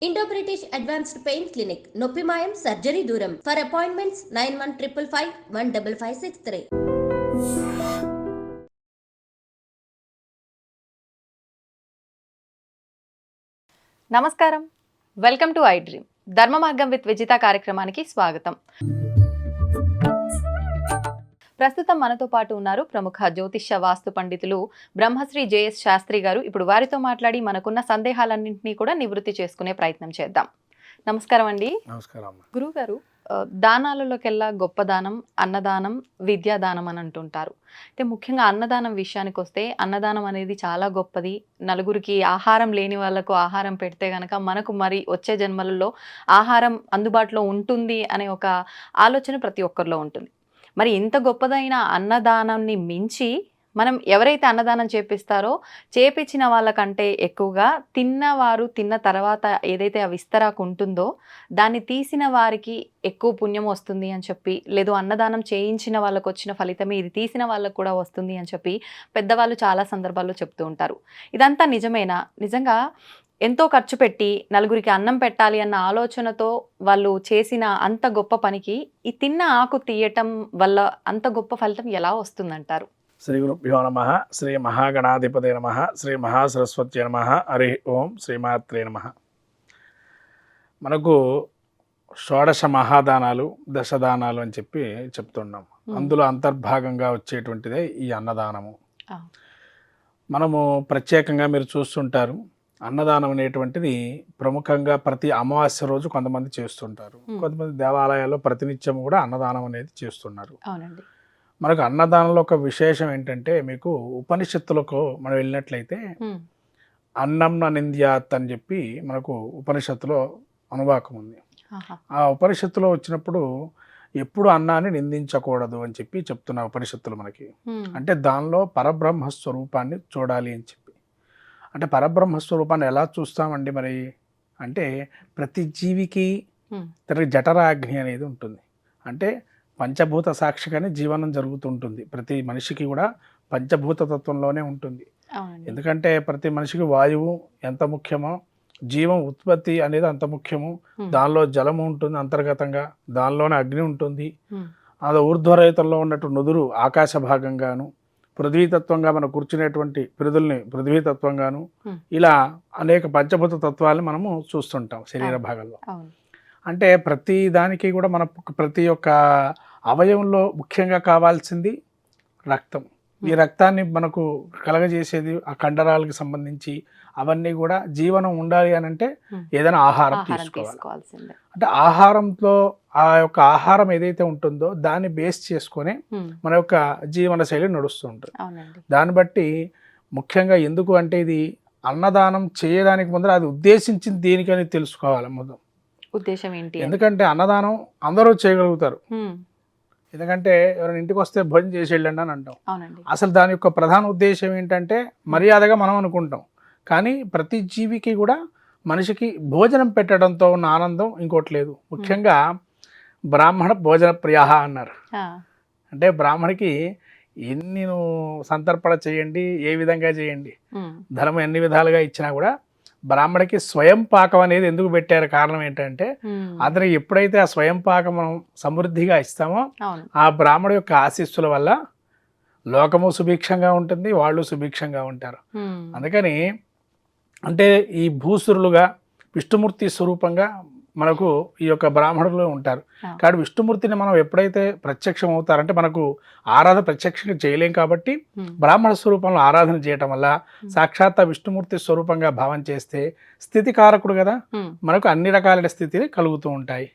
Indo British advanced pain clinic నొప్పి మాయం surgery దూరం ఫర్ అపాయింట్మెంట్స్ 9155515563. నమస్కారం, వెల్కమ్ టు ఐ డ్రీమ్. ధర్మ మార్గం విత్ విజిత కార్యక్రమానికి స్వాగతం. ప్రస్తుతం మనతో పాటు ఉన్నారు ప్రముఖ జ్యోతిష్య వాస్తు పండితులు బ్రహ్మశ్రీ జేఎస్ శాస్త్రి గారు. ఇప్పుడు వారితో మాట్లాడి మనకున్న సందేహాలన్నింటినీ కూడా నివృత్తి చేసుకునే ప్రయత్నం చేద్దాం. నమస్కారం అండి. నమస్కారం గురువు గారు, దానాలలోకెల్లా గొప్ప దానం అన్నదానం, విద్యాదానం అని అంటుంటారు. అంటే ముఖ్యంగా అన్నదానం విషయానికి వస్తే అన్నదానం అనేది చాలా గొప్పది. నలుగురికి ఆహారం లేని వాళ్ళకు ఆహారం పెడితే గనక మనకు మరి వచ్చే జన్మలలో ఆహారం అందుబాటులో ఉంటుంది అనే ఒక ఆలోచన ప్రతి ఒక్కరిలో ఉంటుంది. మరి ఇంత గొప్పదైన అన్నదానాన్ని మించి మనం ఎవరైతే అన్నదానం చేపిస్తారో చేపించిన వాళ్ళకంటే ఎక్కువగా తిన్నవారు తిన్న తర్వాత ఏదైతే ఆ విస్తరాకు ఉంటుందో దాన్ని తీసిన వారికి ఎక్కువ పుణ్యం వస్తుంది అని చెప్పి, లేదు అన్నదానం చేయించిన వాళ్ళకు వచ్చిన ఫలితమే ఇది తీసిన వాళ్ళకు కూడా వస్తుంది అని చెప్పి పెద్దవాళ్ళు చాలా సందర్భాల్లో చెప్తూ ఉంటారు. ఇదంతా నిజమేనా? నిజంగా ఎంతో ఖర్చు పెట్టి నలుగురికి అన్నం పెట్టాలి అన్న ఆలోచనతో వాళ్ళు చేసిన అంత గొప్ప పనికి ఈ తిన్న ఆకు తీయటం వల్ల అంత గొప్ప ఫలితం ఎలా వస్తుందంటారు? శ్రీ గురుభ్యో నమః. శ్రీ మహాగణాధిపతే నమః. శ్రీ మహాసరస్వత్యై నమః. హరి ఓం శ్రీమాత్రే నమః. మనకు షోడశ మహాదానాలు, దశదానాలు అని చెప్పి చెప్తున్నాం. అందులో అంతర్భాగంగా వచ్చేటువంటిదే ఈ అన్నదానము. మనము ప్రత్యేకంగా మీరు చూస్తుంటారు, అన్నదానం అనేటువంటిది ప్రముఖంగా ప్రతి అమావాస్య రోజు కొంతమంది చేస్తుంటారు. కొంతమంది దేవాలయాల్లో ప్రతినిత్యం కూడా అన్నదానం అనేది చేస్తున్నారు. మనకు అన్నదానంలో ఒక విశేషం ఏంటంటే, మీకు ఉపనిషత్తులకు మనం వెళ్ళినట్లయితే అన్నం నింద్యాత్ అని చెప్పి మనకు ఉపనిషత్తులో అనువాకం ఉంది. ఆ ఉపనిషత్తులో వచ్చినప్పుడు ఎప్పుడు అన్నాన్ని నిందించకూడదు అని చెప్పి చెప్తున్న ఉపనిషత్తులు మనకి. అంటే దానిలో పరబ్రహ్మ స్వరూపాన్ని చూడాలి అని చెప్పి. అంటే పరబ్రహ్మ స్వరూపాన్ని ఎలా చూస్తామండి మరి అంటే, ప్రతి జీవికి తనకి జఠరాగ్ని అనేది ఉంటుంది. అంటే పంచభూత సాక్షిగానే జీవనం జరుగుతుంటుంది. ప్రతి మనిషికి కూడా పంచభూత తత్వంలోనే ఉంటుంది. ఎందుకంటే ప్రతి మనిషికి వాయువు ఎంత ముఖ్యమో, జీవం ఉత్పత్తి అనేది అంత ముఖ్యము. దానిలో జలము ఉంటుంది అంతర్గతంగా, దానిలోనే అగ్ని ఉంటుంది. అది ఊర్ధ్వరేతంలో ఉన్నట్టు నుదురు ఆకాశ భాగంగాను, పృథ్వీతత్వంగా మనం కూర్చునేటువంటి పిరుదుల్ని పృథ్వీతత్వంగాను, ఇలా అనేక పంచభూత తత్వాలను మనము చూస్తుంటాం శరీర భాగంలో. అంటే ప్రతి దానికి కూడా మన ప్రతి ఒక్క అవయవంలో ముఖ్యంగా కావాల్సింది రక్తం. ఈ రక్తాన్ని మనకు కలగజేసేది ఆ కండరాలకు సంబంధించి అవన్నీ కూడా జీవనం ఉండాలి అని అంటే ఏదైనా ఆహారం తీసుకోవాలి. అంటే ఆహారంలో ఆ యొక్క ఆహారం ఏదైతే ఉంటుందో దాన్ని బేస్ చేసుకొని మన యొక్క జీవన శైలి నడుస్తూ ఉంటుంది. దాన్ని బట్టి ముఖ్యంగా ఎందుకు అంటే, ఇది అన్నదానం చేయడానికి ముందర అది ఉద్దేశించింది దేనికని తెలుసుకోవాలి. మొదలు ఉద్దేశం ఏంటి? ఎందుకంటే అన్నదానం అందరూ చేయగలుగుతారు. ఎందుకంటే ఎవరైనా ఇంటికి వస్తే భోజనం చేసి వెళ్ళండి అని అంటాం. అసలు దాని యొక్క ప్రధాన ఉద్దేశం ఏంటంటే మర్యాదగా మనం అనుకుంటాం. కానీ ప్రతి జీవికి కూడా మనిషికి భోజనం పెట్టడంతో ఉన్న ఆనందం ఇంకోటి లేదు. ముఖ్యంగా బ్రాహ్మణ భోజన ప్రియ అన్నారు. అంటే బ్రాహ్మణికి ఎన్ని సంతర్పణ చేయండి, ఏ విధంగా చేయండి, ధర్మం ఎన్ని విధాలుగా ఇచ్చినా కూడా బ్రాహ్మడికి స్వయం పాకం అనేది ఎందుకు పెట్టారు? కారణం ఏంటంటే, అతనికి ఎప్పుడైతే ఆ స్వయం పాకం మనం సమృద్ధిగా ఇస్తామో ఆ బ్రాహ్మడు యొక్క ఆశీస్సుల వల్ల లోకము సుభిక్షంగా ఉంటుంది, వాళ్ళు సుభిక్షంగా ఉంటారు. అందుకని అంటే ఈ భూసురులుగా విష్ణుమూర్తి స్వరూపంగా మనకు ఈ యొక్క బ్రాహ్మణులు ఉంటారు. కాబట్టి విష్ణుమూర్తిని మనం ఎప్పుడైతే ప్రత్యక్షం అవుతారంటే, మనకు ఆరాధన ప్రత్యక్షంగా చేయలేం కాబట్టి బ్రాహ్మణ స్వరూపంలో ఆరాధన చేయటం వల్ల సాక్షాత్ విష్ణుమూర్తి స్వరూపంగా భావం చేస్తే స్థితికారకుడు కదా, మనకు అన్ని రకాల స్థితిని కలుగుతూ ఉంటాయి.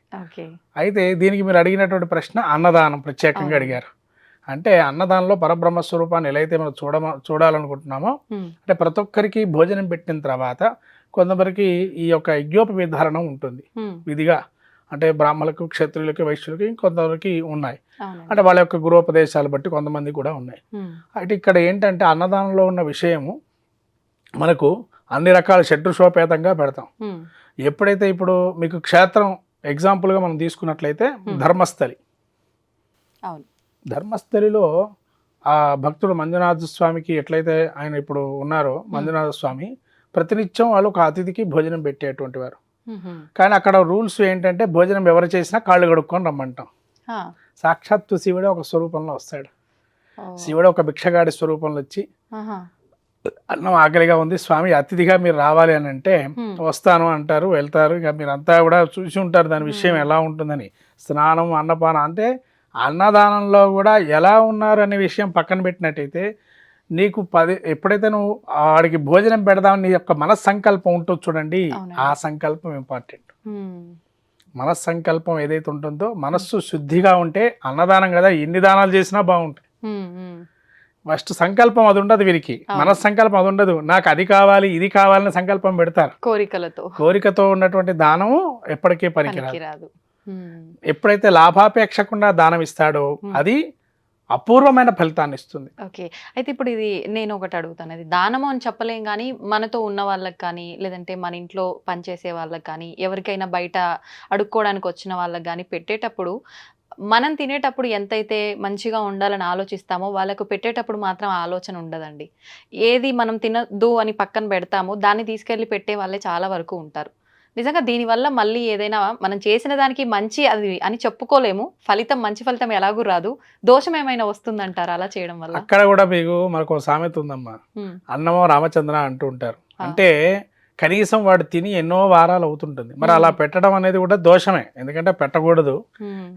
అయితే దీనికి మీరు అడిగినటువంటి ప్రశ్న అన్నదానం ప్రత్యేకంగా అడిగారు. అంటే అన్నదానంలో పరబ్రహ్మ స్వరూపాన్ని ఎలా అయితే మనం చూడాలనుకుంటున్నామో, అంటే ప్రతి ఒక్కరికి భోజనం పెట్టిన తర్వాత కొంతమందికి ఈ యొక్క యజ్ఞోపవిధానం ఉంటుంది విధిగా. అంటే బ్రాహ్మణులకు, క్షత్రియులకి, వైశ్యులకి, కొంతవరకు ఉన్నాయి. అంటే వాళ్ళ యొక్క గురోపదేశాలు బట్టి కొంతమంది కూడా ఉన్నాయి. అయితే ఇక్కడ ఏంటంటే అన్నదానంలో ఉన్న విషయము మనకు అన్ని రకాల షడ్రుషోపేతంగా పెడతాం. ఎప్పుడైతే ఇప్పుడు మీకు క్షేత్రం ఎగ్జాంపుల్గా మనం తీసుకున్నట్లయితే ధర్మస్థలి. ధర్మస్థలిలో ఆ భక్తుడు మంజునాథ స్వామికి ఎట్లయితే ఆయన ఇప్పుడు ఉన్నారో, మంజునాథ స్వామి ప్రతినిత్యం వాళ్ళు ఒక అతిథికి భోజనం పెట్టేటువంటి వారు. కానీ అక్కడ రూల్స్ ఏంటంటే భోజనం ఎవరు చేసినా కాళ్ళు కడుక్కొని రమ్మంటాం. సాక్షాత్తు శివుడే ఒక స్వరూపంలో వస్తాడు. శివుడు ఒక భిక్షగాడి స్వరూపంలో వచ్చి అన్నం ఆకలిగా ఉంది స్వామి అతిథిగా మీరు రావాలి అని అంటే వస్తాను అంటారు, వెళ్తారు. ఇక మీరంతా కూడా చూసి ఉంటారు దాని విషయం ఎలా ఉంటుందని. స్నానం అన్నపానం అంటే అన్నదానంలో కూడా ఎలా ఉన్నారు అనే విషయం పక్కన పెట్టినట్టయితే నీకు ఎప్పుడైతే నువ్వు వాడికి భోజనం పెడదామని నీ యొక్క మనస్సంకల్పం ఉంటుంది చూడండి, ఆ సంకల్పం ఇంపార్టెంట్. మనస్సంకల్పం ఏదైతే ఉంటుందో మనస్సు శుద్ధిగా ఉంటే అన్నదానం కదా ఎన్ని దానాలు చేసినా బాగుంటాయి. ఫస్ట్ సంకల్పం అది ఉండదు వీరికి, మనస్సంకల్పం అది ఉండదు. నాకు అది కావాలి ఇది కావాలని సంకల్పం పెడతారు. కోరికతో ఉన్నటువంటి దానము ఎప్పటికీ పనికిరాదు. ఎప్పుడైతే లాభాపేక్షకుండా దానం ఇస్తాడో అది అపూర్వమైన ఫలితాన్ని ఇస్తుంది. ఓకే, అయితే ఇప్పుడు ఇది నేను ఒకటి అడుగుతాను, అది దానము అని చెప్పలేం కానీ మనతో ఉన్న వాళ్ళకి కానీ లేదంటే మన ఇంట్లో పనిచేసే వాళ్ళకి కానీ ఎవరికైనా బయట అడుక్కోవడానికి వచ్చిన వాళ్ళకి కానీ పెట్టేటప్పుడు మనం తినేటప్పుడు ఎంతైతే మంచిగా ఉండాలని ఆలోచిస్తామో వాళ్ళకు పెట్టేటప్పుడు మాత్రం ఆలోచన ఉండదండి. ఏది మనం తినద్దు అని పక్కన పెడతామో దాన్ని తీసుకెళ్ళి పెట్టే వాళ్ళే చాలా వరకు ఉంటారు. నిజంగా దీనివల్ల మళ్ళీ ఏదైనా మనం చేసిన దానికి మంచి అది అని చెప్పుకోలేము, ఫలితం మంచి ఫలితం ఎలాగూ రాదు, దోషం ఏమైనా వస్తుందంటారు అలా చేయడం వల్ల? అక్కడ కూడా మీకు మనకు సామెత ఉందమ్మా, అన్నమో రామచంద్ర అంటూ ఉంటారు. అంటే కనీసం వాడు తిని ఎన్నో వారాలు అవుతుంటుంది. మరి అలా పెట్టడం అనేది కూడా దోషమే, ఎందుకంటే పెట్టకూడదు.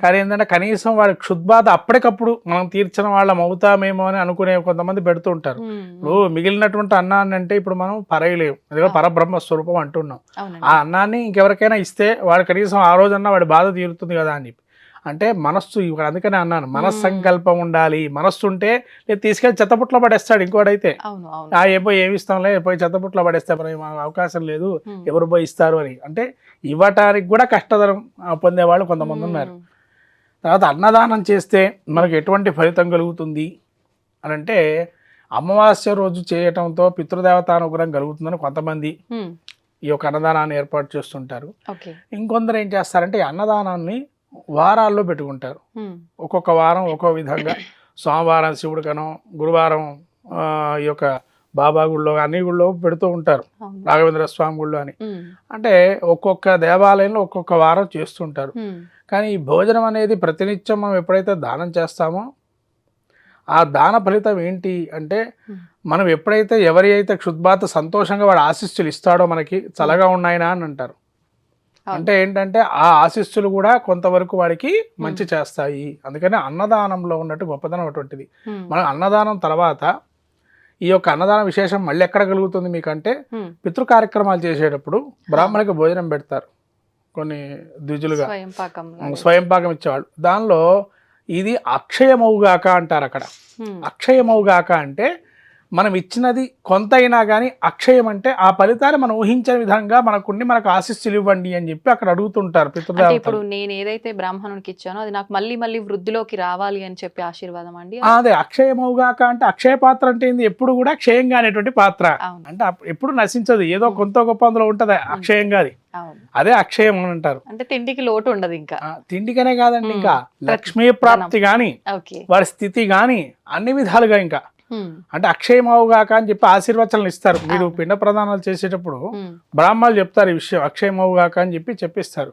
కానీ ఏంటంటే కనీసం వాడి క్షుద్బాధ అప్పటికప్పుడు మనం తీర్చిన వాళ్ళం అవుతామేమో అని అనుకునే కొంతమంది పెడుతూ ఉంటారు. ఇప్పుడు మిగిలినటువంటి అన్నాన్ని అంటే ఇప్పుడు మనం పరయలేము, ఎందుకంటే పరబ్రహ్మ స్వరూపం అంటున్నాం. ఆ అన్నాన్ని ఇంకెవరికైనా ఇస్తే వాడు కనీసం ఆ రోజన్నా వాడి బాధ తీరుతుంది కదా అని చెప్పి. అంటే మనస్సు, ఇక్కడ అందుకనే అన్నాను మనస్సంకల్పం ఉండాలి. మనస్సు ఉంటే లేదు తీసుకెళ్ళి చెత్తపుట్లో పడేస్తాడు ఇంకోడైతే. పోయి ఏమి ఇస్తాంలే, పోయి చెత్తపుట్లో పడేస్తే మనకు అవకాశం లేదు, ఎవరు పోయి ఇస్తారు అని. అంటే ఇవ్వటానికి కూడా కష్టతరం పొందేవాళ్ళు కొంతమంది ఉన్నారు. తర్వాత అన్నదానం చేస్తే మనకు ఎటువంటి ఫలితం కలుగుతుంది అని అంటే అమావాస్య రోజు చేయటంతో పితృదేవతానుగ్రహం కలుగుతుందని కొంతమంది ఈ యొక్క అన్నదానాన్ని ఏర్పాటు చేస్తుంటారు. ఇంకొందరు ఏం చేస్తారంటే ఈ అన్నదానాన్ని వారాల్లో పెట్టుకుంటారు. ఒక్కొక్క వారం ఒక్కో విధంగా, సోమవారం శివుడికనో, గురువారం ఈ యొక్క బాబా గుళ్ళో అన్ని గుళ్ళో పెడుతూ ఉంటారు, రాఘవేంద్ర స్వామి గుళ్ళో అని. అంటే ఒక్కొక్క దేవాలయంలో ఒక్కొక్క వారం చేస్తుంటారు. కానీ ఈ భోజనం అనేది ప్రతినిత్యం మనం ఎప్పుడైతే దానం చేస్తామో ఆ దాన ఫలితం ఏంటి అంటే మనం ఎప్పుడైతే ఎవరి అయితే క్షుద్బాత సంతోషంగా వాడు ఆశీస్సులు ఇస్తాడో మనకి చల్లగా ఉన్నాయినా అని అంటారు. అంటే ఏంటంటే ఆ ఆశీస్సులు కూడా కొంతవరకు వాడికి మంచి చేస్తాయి. అందుకని అన్నదానంలో ఉన్నట్టు గొప్పదనం అటువంటిది. మనం అన్నదానం తర్వాత ఈ యొక్క అన్నదాన విశేషం మళ్ళీ ఎక్కడ కలుగుతుంది మీకంటే పితృ కార్యక్రమాలు చేసేటప్పుడు బ్రాహ్మణికి భోజనం పెడతారు కొన్ని ద్విజులుగా, స్వయంపాకం ఇచ్చేవాళ్ళు. దానిలో ఇది అక్షయమవుగాక అంటారు. అక్కడ అక్షయమవుగాక అంటే మనం ఇచ్చినది కొంత అయినా కానీ అక్షయం అంటే ఆ ఫలితాన్ని మనం ఊహించే విధంగా మనకు ఆశీస్సులు ఇవ్వండి అని చెప్పి అక్కడ అడుగుతుంటారు పితృదేవతలు. ఇప్పుడు నేను ఏదైతే బ్రాహ్మణునికి ఇచ్చానో అది నాకు మళ్ళీ మళ్ళీ వృద్ధిలోకి రావాలి అని చెప్పి ఆశీర్వాదం అండి. అదే అక్షయమవుగాక అంటే అక్షయ పాత్ర అంటే ఏంది, ఎప్పుడు కూడా క్షయంగా అనేటువంటి పాత్ర. అంటే ఎప్పుడు నశించదు, ఏదో కొంత గొప్ప అందులో ఉంటది అక్షయంగా, అదే అక్షయం అని అంటారు. అంటే తిండికి లోటు ఉండదు, ఇంకా తిండికనే కాదండి, ఇంకా లక్ష్మీ ప్రాప్తి గాని వారి స్థితి గాని అన్ని విధాలుగా ఇంకా అంటే అక్షయమవుగాక అని చెప్పి ఆశీర్వచనలు ఇస్తారు. మీరు పిండ ప్రదానాలు చేసేటప్పుడు బ్రాహ్మణులు చెప్తారు ఈ విషయం, అక్షయమవుగాక అని చెప్పిస్తారు.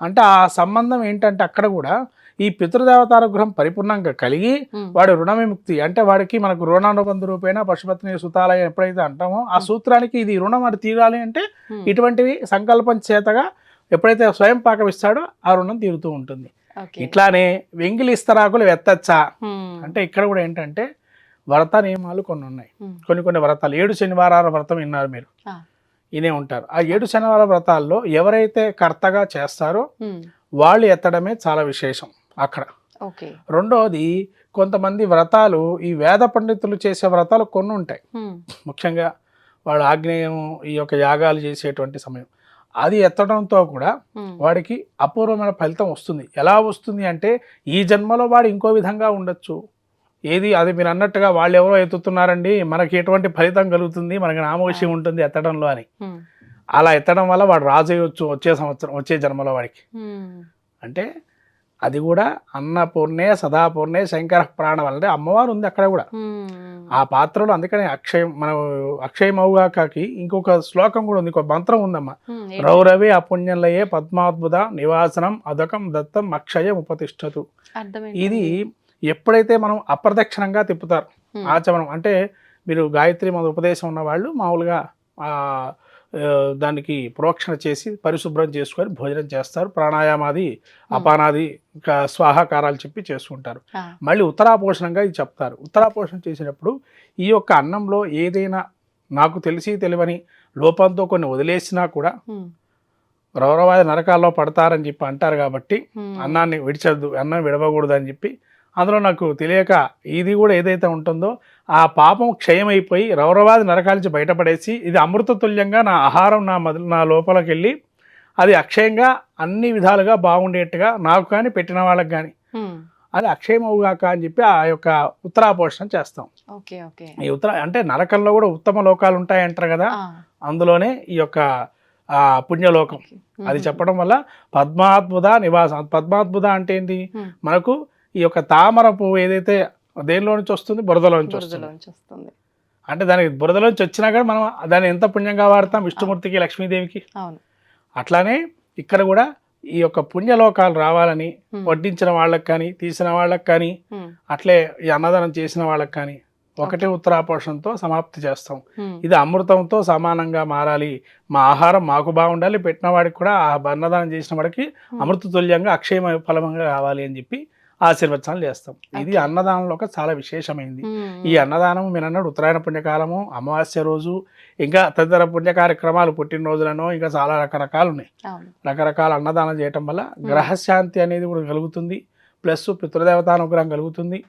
అంటే ఆ సంబంధం ఏంటంటే అక్కడ కూడా ఈ పితృదేవతానుగ్రహం పరిపూర్ణంగా కలిగి వాడి రుణ విముక్తి, అంటే వాడికి మనకు రుణానుబంధ రూపేణ పశుపత్ని సుతాలయ ఎప్పుడైతే అంటామో ఆ సూత్రానికి ఇది రుణం అది తీరాలి అంటే ఇటువంటివి సంకల్పం చేతగా ఎప్పుడైతే స్వయం పాకం ఇస్తాడో ఆ రుణం తీరుతూ ఉంటుంది. ఇట్లానే వెంగిలి ఇస్తరాకులు వెత్తచ్చా అంటే ఇక్కడ కూడా ఏంటంటే వ్రత నియమాలు కొన్ని ఉన్నాయి. కొన్ని వ్రతాలు 7 శనివారాల వ్రతం విన్నారు మీరు, ఇనే ఉంటారు. ఆ 7 శనివారాల వ్రతాల్లో ఎవరైతే కర్తగా చేస్తారో వాళ్ళు ఎత్తడమే చాలా విశేషం అక్కడ. రెండోది కొంతమంది వ్రతాలు ఈ వేద పండితులు చేసే వ్రతాలు కొన్ని ఉంటాయి. ముఖ్యంగా వాళ్ళు ఆగ్నేయం ఈ యొక్క యాగాలు చేసేటువంటి సమయం అది ఎత్తడంతో కూడా వాడికి అపూర్వమైన ఫలితం వస్తుంది. ఎలా వస్తుంది అంటే ఈ జన్మలో వాడు ఇంకో విధంగా ఉండొచ్చు. ఏది అది మీరు అన్నట్టుగా వాళ్ళు ఎవరో ఎత్తుతున్నారండి మనకి ఎటువంటి ఫలితం కలుగుతుంది, మనకి నామోషి ఉంటుంది ఎత్తడంలో అని. అలా ఎత్తడం వల్ల వాడు రాజు అయ్యొచ్చు వచ్చే సంవత్సరం వచ్చే జన్మలో వాడికి. అంటే అది కూడా అన్నపూర్ణే సదాపూర్ణే శంకర ప్రాణం అంటే అమ్మవారు ఉంది అక్కడ కూడా ఆ పాత్రలో. అందుకని మనం అక్షయమౌగాకి ఇంకొక శ్లోకం కూడా ఉంది, ఇంకొక మంత్రం ఉందమ్మా. రౌరవి అపుణ్యంలయే పద్మాద్భుత నివాసనం అదకం దత్తం అక్షయం ఉపతిష్టతు. ఇది ఎప్పుడైతే మనం అప్రదక్షిణంగా తిప్పుతారు ఆచమనం అంటే మీరు గాయత్రి మన ఉపదేశం ఉన్న వాళ్ళు మామూలుగా దానికి ప్రోక్షణ చేసి పరిశుభ్రం చేసుకొని భోజనం చేస్తారు, ప్రాణాయామాది అపానాది స్వాహాకారాలు చెప్పి చేసుకుంటారు. మళ్ళీ ఉత్తరాపోషణంగా ఇది చెప్తారు. ఉత్తరాపోషణ చేసినప్పుడు ఈ యొక్క అన్నంలో ఏదైనా నాకు తెలిసి తెలియని లోపంతో కొన్ని వదిలేసినా కూడా రౌరవాది నరకాల్లో పడతారని చెప్పి అంటారు. కాబట్టి అన్నాన్ని విడిచద్దు, అన్నం విడవకూడదు అని చెప్పి అందులో నాకు తెలియక ఇది కూడా ఏదైతే ఉంటుందో ఆ పాపం క్షయమైపోయి రౌరవాది నరకాల నుంచి బయటపడేసి ఇది అమృతతుల్యంగా నా ఆహారం నా లోపలికి వెళ్ళి అది అక్షయంగా అన్ని విధాలుగా బాగుండేట్టుగా నాకు కానీ పెట్టిన వాళ్ళకి కానీ అది అక్షయమవుగాక అని చెప్పి ఆ యొక్క ఉత్తరాపోషణ చేస్తాం. ఈ అంటే నరకంలో కూడా ఉత్తమ లోకాలు ఉంటాయంటారు కదా, అందులోనే ఈ యొక్క పుణ్యలోకం అది చెప్పడం వల్ల పద్మాద్భుత నివాసం. పద్మాద్భుత అంటే ఏంటి, మనకు ఈ యొక్క తామర పువ్వు ఏదైతే దేనిలో నుంచి వస్తుంది, బురదలోంచి వస్తుంది. అంటే దానికి బురదలోంచి వచ్చినా కానీ మనం దాన్ని ఎంత పుణ్యంగా వాడతాం విష్ణుమూర్తికి లక్ష్మీదేవికి. అట్లానే ఇక్కడ కూడా ఈ యొక్క పుణ్యలోకాలు రావాలని వడ్డించిన వాళ్ళకి కానీ తీసిన వాళ్ళకి కానీ అట్లే ఈ అన్నదానం చేసిన వాళ్ళకి కానీ ఒకటే ఉత్తరాపోషణతో సమాప్తి చేస్తాం. ఇది అమృతంతో సమానంగా మారాలి, మా ఆహారం మాకు బాగుండాలి, పెట్టిన వాడికి కూడా ఆ అన్నదానం చేసిన వాడికి అమృతతుల్యంగా అక్షయ ఫలంగా కావాలి అని చెప్పి ఆశీర్వచనాలు చేస్తాం. ఇది అన్నదానంలో చాలా విశేషమైంది. ఈ అన్నదానం మీరు అన్నాడు ఉత్తరాయణ పుణ్యకాలము, అమావాస్య రోజు, ఇంకా తదితర పుణ్య కార్యక్రమాలు, పుట్టినరోజులను ఇంకా చాలా రకరకాలు ఉన్నాయి. రకరకాల అన్నదానం చేయటం వల్ల గ్రహశాంతి అనేది కూడా కలుగుతుంది, ప్లస్ పితృదేవతానుగ్రహం కలుగుతుంది,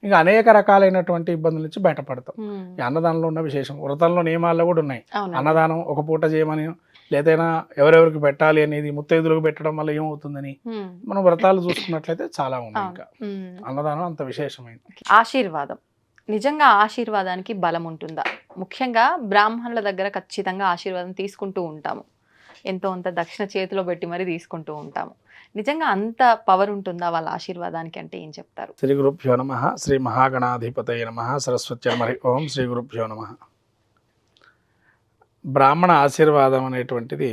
ఇంకా అనేక రకాలైనటువంటి ఇబ్బందుల నుంచి బయటపడతాం. ఈ అన్నదానంలో ఉన్న విశేషం వ్రతంలో నియమాల్లో కూడా ఉన్నాయి. అన్నదానం ఒక పూట చేయమని లేదైనా ఎవరెవరికి పెట్టాలి అనేది ముత్తైదులకు పెట్టడం వల్ల ఏమవుతుందని మనం వ్రతాలు చూసుకున్నట్లయితే చాలా ఉన్నాయి. ఇంకా అన్నదానం అంత విశేషమైంది. ఆశీర్వాదం నిజంగా ఆశీర్వాదానికి బలం ఉంటుందా? ముఖ్యంగా బ్రాహ్మణుల దగ్గర ఖచ్చితంగా ఆశీర్వాదం తీసుకుంటూ ఉంటాము, ఎంతో అంత దక్షిణ చేతిలో పెట్టి మరీ తీసుకుంటూ ఉంటాము. నిజంగా అంత పవర్ ఉంటుందా వాళ్ళ ఆశీర్వాదానికి అంటే ఏం చెప్తారు? శ్రీ గురుభ్యో నమః. శ్రీ మహాగణాధిపతయ నమః. సరస్వతి ఓం శ్రీ గురుభ్యో నమః. బ్రాహ్మణ ఆశీర్వాదం అనేటువంటిది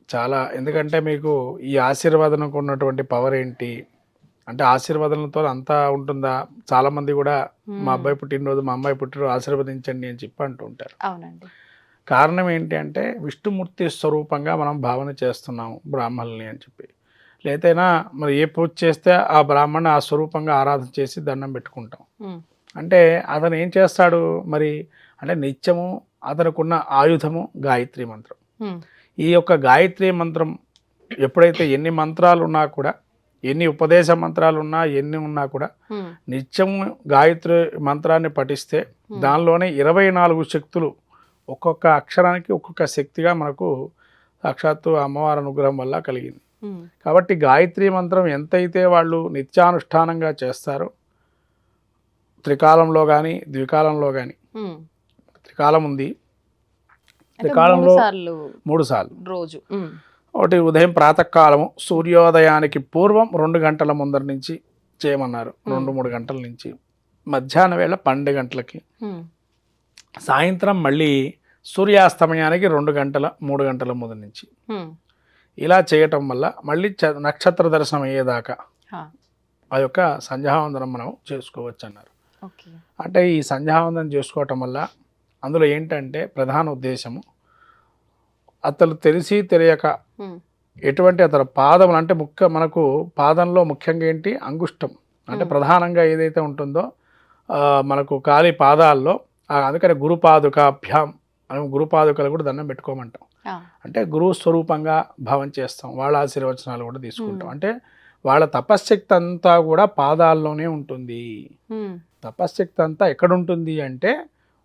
చాలా, ఎందుకంటే మీకు ఈ ఆశీర్వాదంకు ఉన్నటువంటి పవర్ ఏంటి అంటే ఆశీర్వాదంతో అంతా ఉంటుందా? చాలామంది కూడా మా అబ్బాయి పుట్టినరోజు, మా అమ్మాయి పుట్టినరోజు ఆశీర్వదించండి అని చెప్పి అంటూ ఉంటారు. అవునండి. కారణం ఏంటి అంటే విష్ణుమూర్తి స్వరూపంగా మనం భావన చేస్తున్నాము బ్రాహ్మణుల్ని అని చెప్పి. లేదైనా మరి ఏ పూజ చేస్తే ఆ బ్రాహ్మణ్ ఆ స్వరూపంగా ఆరాధన చేసి దండం పెట్టుకుంటాం. అంటే అతను ఏం చేస్తాడు మరి అంటే నిత్యము అతనుకున్న ఆయుధము గాయత్రి మంత్రం. ఈ యొక్క గాయత్రి మంత్రం ఎప్పుడైతే ఎన్ని మంత్రాలు ఉన్నా కూడా, ఎన్ని ఉపదేశ మంత్రాలు ఉన్నా, ఎన్ని ఉన్నా కూడా నిత్యము గాయత్రి మంత్రాన్ని పఠిస్తే దానిలోనే 24 శక్తులు, ఒక్కొక్క అక్షరానికి ఒక్కొక్క శక్తిగా మనకు సాక్షాత్తు అమ్మవారి అనుగ్రహం వల్ల కలిగింది. కాబట్టి గాయత్రి మంత్రం ఎంతైతే వాళ్ళు నిత్యానుష్ఠానంగా చేస్తారో, త్రికాలంలో కానీ ద్వికాలంలో కానీ, త్రికాలం ఉంది, త్రికాలంలో 3 సార్లు రోజు, ఒకటి ఉదయం ప్రాతకాలము సూర్యోదయానికి పూర్వం 2 గంటల ముందర నుంచి చేయమన్నారు, 2-3 గంటల నుంచి, మధ్యాహ్నం వేళ 12 గంటలకి, సాయంత్రం మళ్ళీ సూర్యాస్తమయానికి 2 గంటల 3 గంటల ముందు నుంచి. ఇలా చేయటం వల్ల మళ్ళీ నక్షత్ర దర్శనం అయ్యేదాకా ఆ యొక్క సంధ్యావందనం మనం చేసుకోవచ్చు అన్నారు. అంటే ఈ సంధ్యావందనం చేసుకోవటం వల్ల అందులో ఏంటంటే ప్రధాన ఉద్దేశము అతను తెలిసి తెలియక ఎటువంటి అతని పాదములు అంటే మనకు పాదంలో ముఖ్యంగా ఏంటి అంగుష్టం అంటే ప్రధానంగా ఏదైతే ఉంటుందో మనకు కాలి పాదాల్లో, అందుకని గురుపాదుకాభ్యాం అని గురుపాదుకలు కూడా దండం పెట్టుకోమంటాం. అంటే గురువు స్వరూపంగా భావం చేస్తాం, వాళ్ళ ఆశీర్వచనాలు కూడా తీసుకుంటాం. అంటే వాళ్ళ తపశ్శక్తి అంతా కూడా పాదాల్లోనే ఉంటుంది. తపశ్శక్తి అంతా ఎక్కడ ఉంటుంది అంటే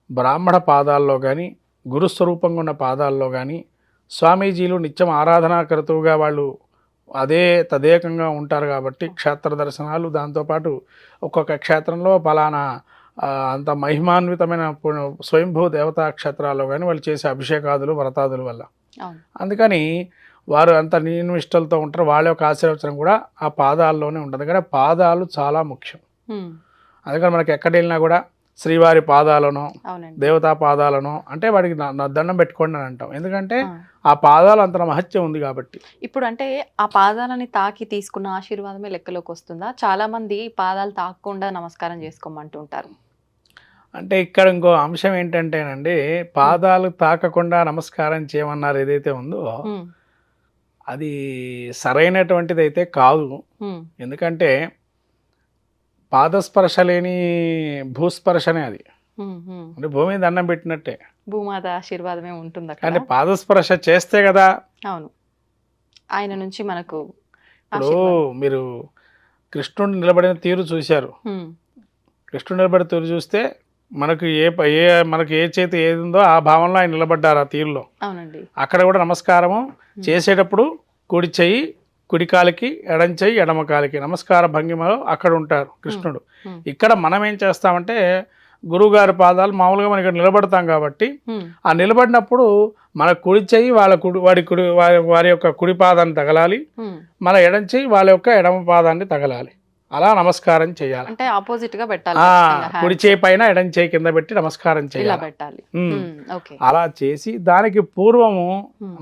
బ్రాహ్మణ పాదాల్లో కానీ, గురుస్వరూపంగా ఉన్న పాదాల్లో కానీ, స్వామీజీలు నిత్యం ఆరాధనాకర్తవుగా వాళ్ళు అదే తదేకంగా ఉంటారు. కాబట్టి క్షేత్ర దర్శనాలు, దాంతోపాటు ఒక్కొక్క క్షేత్రంలో ఫలానా అంత మహిమాన్వితమైన స్వయంభూ దేవతా క్షేత్రాల్లో కానీ వాళ్ళు చేసే అభిషేకాదులు వ్రతాదుల వల్ల. అందుకని వారు అంత నియమిష్టలతో ఉంటారు, వాళ్ళ యొక్క ఆశీర్వచనం కూడా ఆ పాదాల్లోనే ఉంటుంది. కానీ పాదాలు చాలా ముఖ్యం. అందుకని మనకి ఎక్కడ వెళ్ళినా కూడా శ్రీవారి పాదాలను, దేవతా పాదాలను అంటే వాడికి నా దండం పెట్టుకోండి అని అంటాం. ఎందుకంటే ఆ పాదాలు అంత మహత్యం ఉంది కాబట్టి. ఇప్పుడు అంటే ఆ పాదాలని తాకి తీసుకున్న ఆశీర్వాదమే లెక్కలోకి వస్తుందా? చాలా మంది పాదాలు తాకకుండా నమస్కారం చేసుకోమంటుంటారు. అంటే ఇక్కడ ఇంకో అంశం ఏంటంటేనండి, పాదాలు తాకకుండా నమస్కారం చేయమన్నారు ఏదైతే ఉందో అది సరైనటువంటిది అయితే కాదు. ఎందుకంటే పాదస్పర్శ లేని భూస్పర్శనే అది. అంటే భూమి దండం పెట్టినట్టే, భూమాత ఆశీర్వాదమే ఉంటుంది. అంటే పాదస్పర్శ చేస్తే కదా. అవును, ఆయన నుంచి మనకు. ఇప్పుడు మీరు కృష్ణుడు నిలబడిన తీరు చూశారు. కృష్ణుడు నిలబడిన తీరు చూస్తే మనకు మనకు ఏ చేతి ఏది ఉందో ఆ భావంలో ఆయన నిలబడ్డారు ఆ తీరులో. అవునండి. అక్కడ కూడా నమస్కారము చేసేటప్పుడు కుడి చెయ్యి కుడి కాలికి, ఎడం చెయ్యి ఎడమ కాలికి నమస్కార భంగిమలో అక్కడ ఉంటారు కృష్ణుడు. ఇక్కడ మనం ఏం చేస్తామంటే గురువుగారి పాదాలు మామూలుగా మనం ఇక్కడ నిలబడతాం కాబట్టి ఆ నిలబడినప్పుడు మన కుడి చెయ్యి వారి యొక్క కుడి పాదాన్ని తగలాలి, మన ఎడం చెయ్యి వాళ్ళ యొక్క ఎడమ పాదాన్ని తగలాలి. అలా నమస్కారం చేయాలి. అంటే ఆపోజిట్ గా పెట్టాలి. కుడి చేయి పైన ఎడం చేయి కింద పెట్టి నమస్కారం చేయాలి. అలా చేసి దానికి పూర్వము,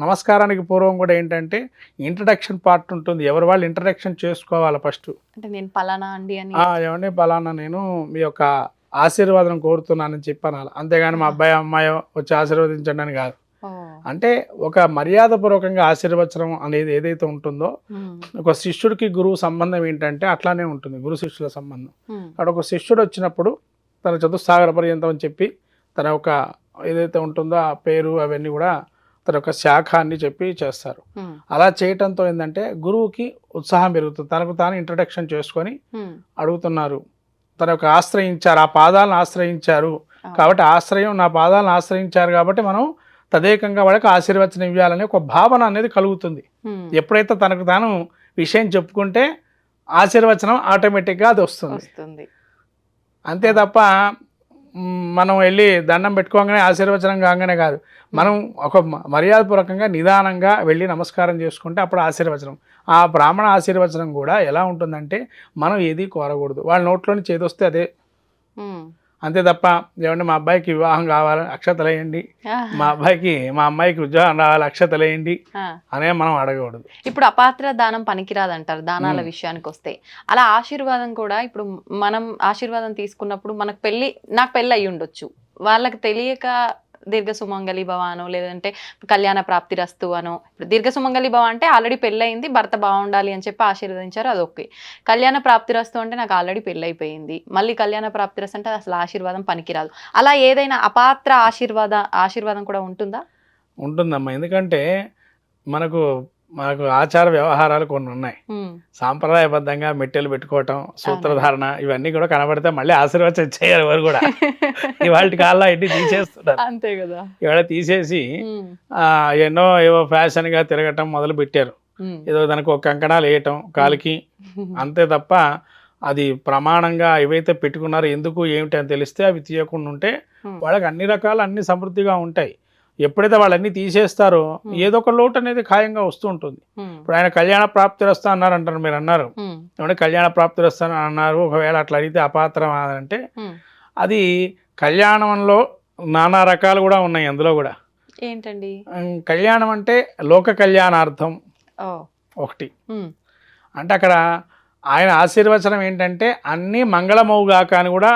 నమస్కారానికి పూర్వం కూడా ఏంటంటే ఇంట్రడక్షన్ పార్ట్ ఉంటుంది. ఎవరు వాళ్ళు ఇంట్రడక్షన్ చేసుకోవాలి ఫస్ట్. అంటే నేను పలానా అండి అని, ఏమండి పలానా నేను మీ యొక్క ఆశీర్వాదం కోరుతున్నానని చెప్పాను. అంతేగాని మా అబ్బాయి అమ్మాయి వచ్చి ఆశీర్వదించండి అని కాదు. అంటే ఒక మర్యాదపూర్వకంగా ఆశీర్వచనం అనేది ఏదైతే ఉంటుందో, ఒక శిష్యుడికి గురువు సంబంధం ఏంటంటే అట్లానే ఉంటుంది గురు శిష్యుల సంబంధం. అక్కడ ఒక శిష్యుడు వచ్చినప్పుడు తన చతుస్సాగర పర్యంతం అని చెప్పి తన యొక్క ఏదైతే ఉంటుందో ఆ పేరు అవన్నీ కూడా తన యొక్క శాఖ అన్ని చెప్పి చేస్తారు. అలా చేయటంతో ఏంటంటే గురువుకి ఉత్సాహం పెరుగుతుంది. తనకు తాను ఇంట్రడక్షన్ చేసుకొని అడుగుతున్నారు, తన యొక్క ఆశ్రయించారు, ఆ పాదాలను ఆశ్రయించారు కాబట్టి నా పాదాలను ఆశ్రయించారు కాబట్టి మనం తదేకంగా వాళ్ళకి ఆశీర్వచనం ఇవ్వాలనే ఒక భావన అనేది కలుగుతుంది. ఎప్పుడైతే తనకు తాను విషయం చెప్పుకుంటే ఆశీర్వచనం ఆటోమేటిక్గా అది వస్తుంది. అంతే తప్ప మనం వెళ్ళి దండం పెట్టుకోగానే ఆశీర్వచనం కాగానే కాదు. మనం ఒక మర్యాదపూర్వకంగా నిదానంగా వెళ్ళి నమస్కారం చేసుకుంటే అప్పుడు ఆశీర్వచనం. ఆ బ్రాహ్మణ ఆశీర్వచనం కూడా ఎలా ఉంటుందంటే మనం ఏది కోరకూడదు, వాళ్ళ నోట్లోని చేదొస్తే అదే. అంతే తప్ప ఏమంటే మా అబ్బాయికి వివాహం కావాలని అక్షతలు వేయండి, మా అమ్మాయికి ఉద్యోగం రావాలి అక్షతలు వేయండి అనే మనం అడగకూడదు. ఇప్పుడు అపాత్ర దానం పనికిరాదంటారు దానాల విషయానికి వస్తే. అలా ఆశీర్వాదం కూడా ఇప్పుడు మనం ఆశీర్వాదం తీసుకున్నప్పుడు నాకు పెళ్ళి అయ్యి ఉండొచ్చు, వాళ్ళకి తెలియక దీర్ఘ సుమంగళి భవ అనో లేదంటే కళ్యాణ ప్రాప్తి రస్తు అనో. ఇప్పుడు దీర్ఘ సుమంగళి భవ అంటే ఆల్రెడీ పెళ్ళయింది, భర్త బాగుండాలి అని చెప్పి ఆశీర్వదించారు, అది ఓకే. కళ్యాణ ప్రాప్తి రస్తు అంటే నాకు ఆల్రెడీ పెళ్ళైపోయింది, మళ్ళీ కళ్యాణ ప్రాప్తి రస్తు అంటే అసలు ఆశీర్వాదం పనికిరాదు. అలా ఏదైనా అపాత్ర ఆశీర్వాదం కూడా ఉంటుందా? ఉంటుందమ్మా. ఎందుకంటే మనకు ఆచార వ్యవహారాలు కొన్ని ఉన్నాయి. సాంప్రదాయబద్ధంగా మెట్టెలు పెట్టుకోవటం, సూత్రధారణ ఇవన్నీ కూడా కనబడితే మళ్ళీ ఆశీర్వచనం చేయాలి ఎవరు కూడా. ఇవాళ కాళ్ళ ఇంటి తీసేస్తున్నారు. అంతే కదా, ఇవాళ తీసేసి ఏవో ఫ్యాషన్ గా తిరగటం మొదలు పెట్టారు. ఏదో దానికి ఒక కంకణాలు వేయటం కాలికి, అంతే తప్ప అది ప్రమాణంగా ఏవైతే పెట్టుకున్నారో ఎందుకు ఏమిటి అని తెలిస్తే అవి తీయకుండా ఉంటే వాళ్ళకి అన్ని సమృద్ధిగా ఉంటాయి. ఎప్పుడైతే వాళ్ళన్నీ తీసేస్తారో ఏదో ఒక లోటు అనేది ఖాయంగా వస్తూ ఉంటుంది. ఇప్పుడు ఆయన కళ్యాణ ప్రాప్తి వస్తా అంటారు, మీరు అన్నారు ఏమంటే కళ్యాణ ప్రాప్తి వస్తాను అన్నారు. ఒకవేళ అట్లా అడిగితే అపాత్రం అంటే అది కళ్యాణంలో నానా రకాలు కూడా ఉన్నాయి. అందులో కూడా ఏంటండి కళ్యాణం అంటే లోక కళ్యాణార్థం ఒకటి. అంటే అక్కడ ఆయన ఆశీర్వచనం ఏంటంటే అన్నీ మంగళమవుగాక అని కూడా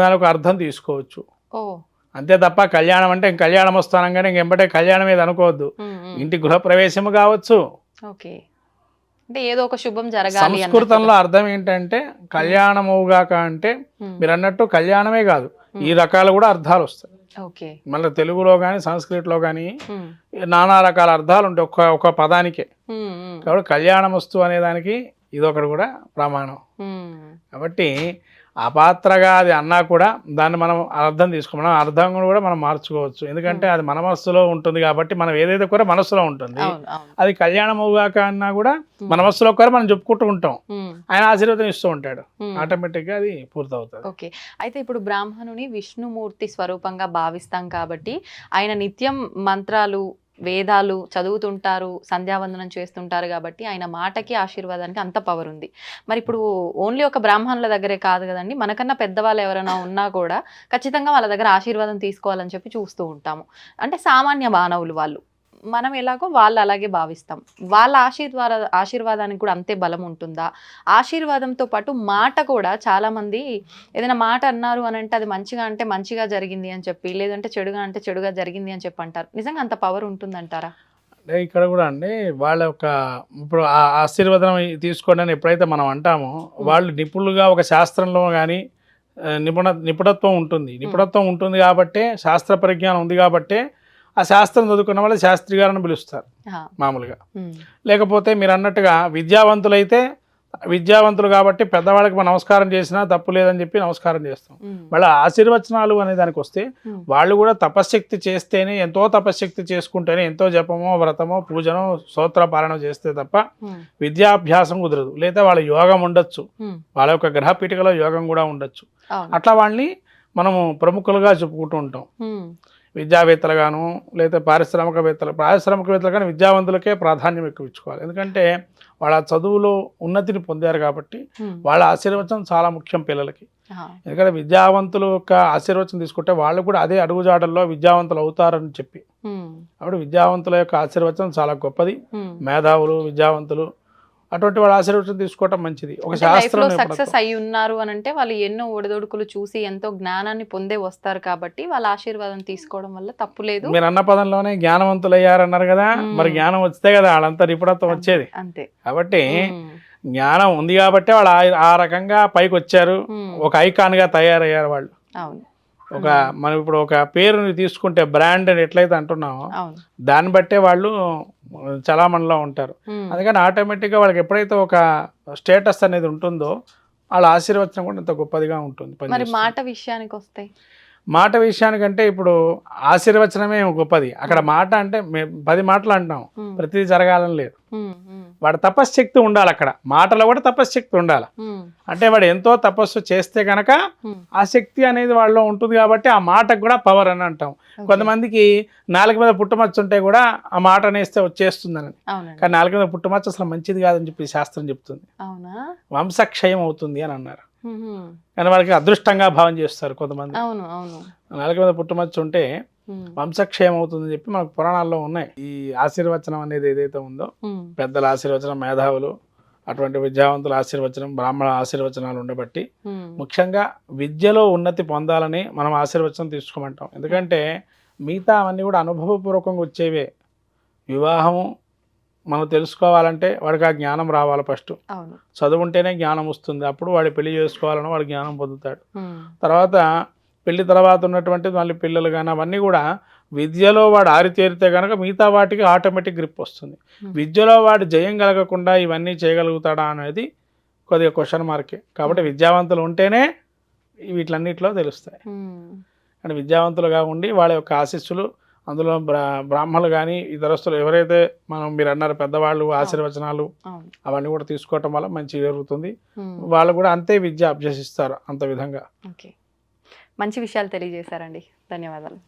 దానికి అర్థం తీసుకోవచ్చు. అంతే తప్ప కళ్యాణం అంటే కళ్యాణం వస్తానంగానే ఇంకెంబటే కళ్యాణం ఏది అనుకోవద్దు. ఇంటి గృహప్రవేశము కావచ్చు. ఏదో ఒక శుభం జరగాలి. సంస్కృతంలో అర్థం ఏంటంటే కళ్యాణమవుగాక అంటే మీరు అన్నట్టు కళ్యాణమే కాదు, ఈ రకాలు కూడా అర్థాలు వస్తాయి. మళ్ళీ తెలుగులో కానీ సంస్కృతిలో కానీ నానా రకాల అర్థాలు ఉంటాయి ఒక పదానికే. కాబట్టి కళ్యాణమస్తు అనే దానికి ఇదొకటి కూడా ప్రమాణం. కాబట్టి అపాత్రగా అది అన్నా కూడా దాన్ని మనం అర్థం తీసుకో అర్థం కూడా మనం మార్చుకోవచ్చు. ఎందుకంటే అది మన మనస్సులో ఉంటుంది కాబట్టి మనం ఏదైతే కూడా మనస్సులో ఉంటుంది. అది కళ్యాణం అవుగాక అన్నా కూడా మన మనస్సులో కూడా మనం చెప్పుకుంటూ ఉంటాం. ఆయన ఆశీర్వాదం ఇస్తూ ఉంటాడు, ఆటోమేటిక్ గా అది పూర్తవుతుంది. ఓకే, అయితే ఇప్పుడు బ్రాహ్మణుని విష్ణుమూర్తి స్వరూపంగా భావిస్తాం కాబట్టి ఆయన నిత్యం మంత్రాలు వేదాలు చదువుతుంటారు, సంధ్యావందనం చేస్తుంటారు కాబట్టి ఆయన మాటకి ఆశీర్వాదానికి అంత పవర్ ఉంది. మరి ఇప్పుడు ఓన్లీ ఒక బ్రాహ్మణుల దగ్గరే కాదు కదండి, మనకన్నా పెద్దవాళ్ళు ఎవరైనా ఉన్నా కూడా ఖచ్చితంగా వాళ్ళ దగ్గర ఆశీర్వాదం తీసుకోవాలని చెప్పి చూస్తూ ఉంటాము. అంటే సామాన్య మానవులు వాళ్ళు, మనం ఎలాగో వాళ్ళు అలాగే భావిస్తాం. వాళ్ళ ఆశీర్వాదానికి కూడా అంతే బలం ఉంటుందా? ఆశీర్వాదంతో పాటు మాట కూడా, చాలా మంది ఏదైనా మాట అన్నారు అని అంటే అది మంచిగా అంటే మంచిగా జరిగింది అని చెప్పి, లేదంటే చెడుగా అంటే చెడుగా జరిగింది అని చెప్పి అంటారు. నిజంగా అంత పవర్ ఉంటుందంటారా? అంటే ఇక్కడ కూడా అండి వాళ్ళ యొక్క ఇప్పుడు ఆ ఆశీర్వాదం తీసుకోండి అని ఎప్పుడైతే మనం అంటామో, వాళ్ళు నిపుణులుగా ఒక శాస్త్రంలో కానీ నిపుణత్వం ఉంటుంది కాబట్టే, శాస్త్ర పరిజ్ఞానం ఉంది కాబట్టే ఆ శాస్త్రం చదువుకున్న వాళ్ళు శాస్త్రి గారని పిలుస్తారు మామూలుగా. లేకపోతే మీరు అన్నట్టుగా విద్యావంతులు కాబట్టి పెద్దవాళ్ళకి మనం నమస్కారం చేసినా తప్పు లేదని చెప్పి నమస్కారం చేస్తాం. మళ్ళీ ఆశీర్వచనాలు అనే దానికి వస్తే వాళ్ళు కూడా తపశ్శక్తి చేస్తేనే, ఎంతో తపశ్శక్తి చేసుకుంటేనే, ఎంతో జపమో వ్రతమో పూజనో స్తోత్ర పాలన చేస్తే తప్ప విద్యాభ్యాసం కుదరదు. లేదా వాళ్ళ యోగం ఉండొచ్చు, వాళ్ళ యొక్క గ్రహపీఠికలో యోగం కూడా ఉండొచ్చు. అట్లా వాళ్ళని మనము ప్రముఖులుగా చెప్పుకుంటూ ఉంటాం. విద్యావేత్తలుగాను లేదా పారిశ్రామికవేత్తలు కానీ విద్యావంతులకే ప్రాధాన్యం ఎక్కువ ఇచ్చుకోవాలి. ఎందుకంటే వాళ్ళ చదువులో ఉన్నతిని పొందారు కాబట్టి వాళ్ళ ఆశీర్వచనం చాలా ముఖ్యం పిల్లలకి. ఎందుకంటే విద్యావంతుల యొక్క ఆశీర్వచనం తీసుకుంటే వాళ్ళు కూడా అదే అడుగుజాడల్లో విద్యావంతులు అవుతారని చెప్పి, అప్పుడు విద్యావంతుల యొక్క ఆశీర్వచనం చాలా గొప్పది. మేధావులు, విద్యావంతులు అటువంటి వాళ్ళ ఆశీర్వచనం తీసుకోవటం మంచిది. ఒక శాస్త్రం సక్సెస్ అయి ఉన్నారు అని అంటే వాళ్ళు ఎన్నో ఒడిదొడుకులు చూసి ఎంతో జ్ఞానాన్ని పొందే వస్తారు కాబట్టి వాళ్ళ ఆశీర్వాదం తీసుకోవడం వల్ల తప్పు లేదు. మీరు అన్న పదంలోనే జ్ఞానవంతులు అయ్యారన్నారు కదా, మరి జ్ఞానం వస్తే కదా వాళ్ళంతా నిపుణత్వం వచ్చేది. అంతే. కాబట్టి జ్ఞానం ఉంది కాబట్టి వాళ్ళు ఆ రకంగా పైకి వచ్చారు, ఒక ఐకాన్ గా తయారయ్యారు వాళ్ళు. అవును. మనం ఇప్పుడు ఒక పేరుని తీసుకుంటే బ్రాండ్ అని ఎట్లయితే అంటున్నామో దాన్ని బట్టే వాళ్ళు చలామణిలో ఉంటారు. అందుకని ఆటోమేటిక్గా వాళ్ళకి ఎప్పుడైతే ఒక స్టేటస్ అనేది ఉంటుందో వాళ్ళ ఆశీర్వచనం కూడా ఇంత గొప్పదిగా ఉంటుంది. మరి మాట విషయానికి వస్తే, మాట విషయానికంటే ఇప్పుడు ఆశీర్వచనమే గొప్పది. అక్కడ మాట అంటే 10 మాటలు అంటాం, ప్రతిదీ జరగాలని లేదు. వాడు తపశ్శక్తి ఉండాలి, అక్కడ మాటలో కూడా తపశ్శక్తి ఉండాలి. అంటే వాడు ఎంతో తపస్సు చేస్తే కనుక ఆ శక్తి అనేది వాళ్ళలో ఉంటుంది కాబట్టి ఆ మాటకు కూడా పవర్ అని అంటాం. కొంతమందికి నాలుగు మీద పుట్టుమచ్చ ఉంటే కూడా ఆ మాట అనేస్తే వచ్చేస్తుందని, కానీ నాలుగు మీద పుట్టుమచ్చ అసలు మంచిది కాదని చెప్పి శాస్త్రం చెప్తుంది. వంశక్షయం అవుతుంది అని అన్నారు. కానీ వాళ్ళకి అదృష్టంగా భావం చేస్తారు కొంతమంది. నాలుగు మీద పుట్టుమచ్చ ఉంటే వంశక్షయం అవుతుందని చెప్పి మనకు పురాణాల్లో ఉన్నాయి. ఈ ఆశీర్వచనం అనేది ఏదైతే ఉందో, పెద్దల ఆశీర్వచనం, మేధావులు అటువంటి విద్యావంతుల ఆశీర్వచనం, బ్రాహ్మణ ఆశీర్వచనాలు ఉండబట్టి ముఖ్యంగా విద్యలో ఉన్నతి పొందాలని మనం ఆశీర్వచనం తీసుకోమంటాం. ఎందుకంటే మిగతా అవన్నీ కూడా అనుభవపూర్వకంగా వచ్చేవే. వివాహము మనం తెలుసుకోవాలంటే వాడికి ఆ జ్ఞానం రావాలి. ఫస్ట్ చదువుంటేనే జ్ఞానం వస్తుంది, అప్పుడు వాడు పెళ్లి చేసుకోవాలని వాడు జ్ఞానం పొందుతాడు. తర్వాత పెళ్లి తర్వాత ఉన్నటువంటి మళ్ళీ పిల్లలు కానీ అవన్నీ కూడా విద్యలో వాడు ఆరితేరితే కనుక మిగతా వాటికి ఆటోమేటిక్ గ్రిప్ వస్తుంది. విద్యలో వాడు జయం కలగకుండా ఇవన్నీ చేయగలుగుతాడా అనేది కొద్దిగా క్వశ్చన్ మార్కే. కాబట్టి విద్యావంతులు ఉంటేనే వీటిలన్నిటిలో తెలుస్తాయి. అంటే విద్యావంతులుగా ఉండి వాళ్ళ యొక్క ఆశీస్సులు, అందులో బ్రాహ్మణులు కానీ ఇతరస్తులు ఎవరైతే మీరు అన్నారు పెద్దవాళ్ళు ఆశీర్వచనాలు అవన్నీ కూడా తీసుకోవటం వల్ల మంచి జరుగుతుంది. వాళ్ళు కూడా అంతే విద్య అభ్యసిస్తారు అంత విధంగా. మంచి విషయాలు తెలియజేశారండి, ధన్యవాదాలు.